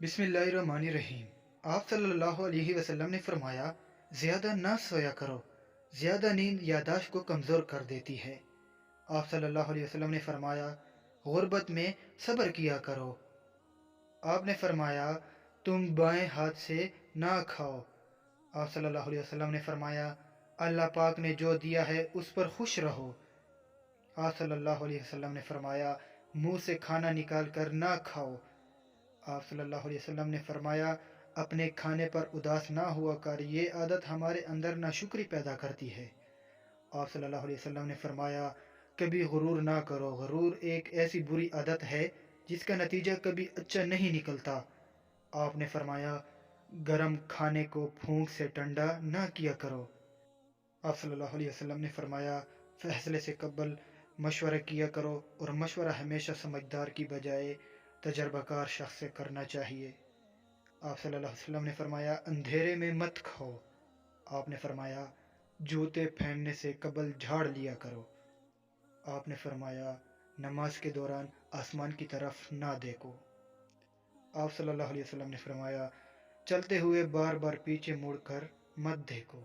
बिस्मिल्लाहिर्रहमानिर्रहीम। आप सल्लल्लाहु अलैहि वसल्लम ने फरमाया, ज़्यादा ना सोया करो, ज़्यादा नींद यादाश्त को कमज़ोर कर देती है। आप सल्लल्लाहु अलैहि वसल्लम ने फरमाया, गुर्बत में सब्र किया करो। आपने फरमाया, तुम बाएं हाथ से ना खाओ। आप सल्लल्लाहु अलैहि वसल्लम ने फरमाया, अल्लाह पाक ने जो दिया है उस पर खुश रहो। आप सल्लल्लाहु अलैहि वसल्लम ने फरमाया, मुंह से खाना निकाल कर ना खाओ। आप सल्लल्लाहु अलैहि वसल्लम ने फरमाया, अपने खाने पर उदास ना हुआ कर, ये आदत हमारे अंदर नाशुक्री पैदा करती है। आप सल्लल्लाहु अलैहि वसल्लम ने फरमाया, कभी गुरूर ना करो, गुरूर एक ऐसी बुरी आदत है जिसका नतीजा कभी अच्छा नहीं निकलता। आपने फरमाया, गरम खाने को फूंक से ठंडा ना किया करो। आप सल्लल्लाहु अलैहि वसल्लम ने फरमाया, फैसले से कबल मशवरा किया करो, और मशवरा हमेशा समझदार की बजाय तजर्बाकार शख्स से करना चाहिए। आप सल्लल्लाहु अलैहि वसल्लम ने फरमाया, अंधेरे में मत खाओ। आपने फरमाया, जूते पहनने से कबल झाड़ लिया करो। आपने फरमाया, नमाज के दौरान आसमान की तरफ ना देखो। आप सल्लल्लाहु अलैहि वसल्लम ने फरमाया, चलते हुए बार बार पीछे मुड़कर मत देखो।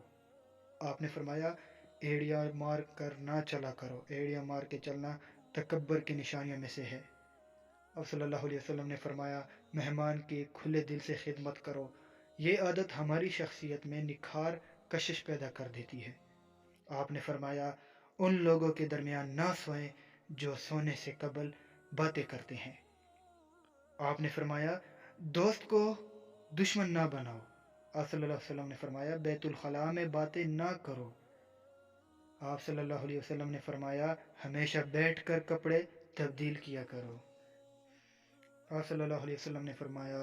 आपने फरमाया, एड़ियाँ मार कर ना चला करो, एड़ियाँ मार के चलना तकब्बर की निशानियों में से है। अब सल्लल्लाहु अलैहि वसल्लम ने फरमाया, मेहमान की खुले दिल से खिदमत करो। ये आदत हमारी शख्सियत में निखार कशिश पैदा कर देती है। आपने फरमाया, उन लोगों के दरमियान ना सोएं जो सोने से कबल बातें करते हैं। आपने फरमाया, दोस्त को दुश्मन ना बनाओ। आप सल्लल्लाहु अलैहि वसल्लम ने फरमाया, बैतुल खला में बातें ना करो। आप सल्लल्लाहु अलैहि वसल्लम ने फरमाया, हमेशा बैठकर कपड़े तब्दील किया करो। आप सल्लल्लाहु अलैहि वसल्लम ने फरमाया,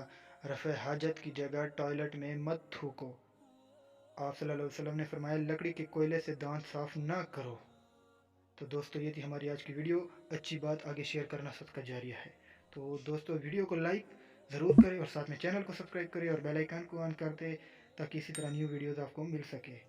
रफ़े हाजत की जगह टॉयलेट में मत थूको। आप सल्लल्लाहु अलैहि वसल्लम ने फरमाया, लकड़ी के कोयले से दांत साफ ना करो। तो दोस्तों, ये थी हमारी आज की वीडियो। अच्छी बात आगे शेयर करना सदका जारिया है। तो दोस्तों, वीडियो को लाइक ज़रूर करें और साथ में चैनल को सब्सक्राइब करें और बेल आइकन को ऑन कर दें ताकि इसी तरह न्यू वीडियोज़ आपको मिल सके।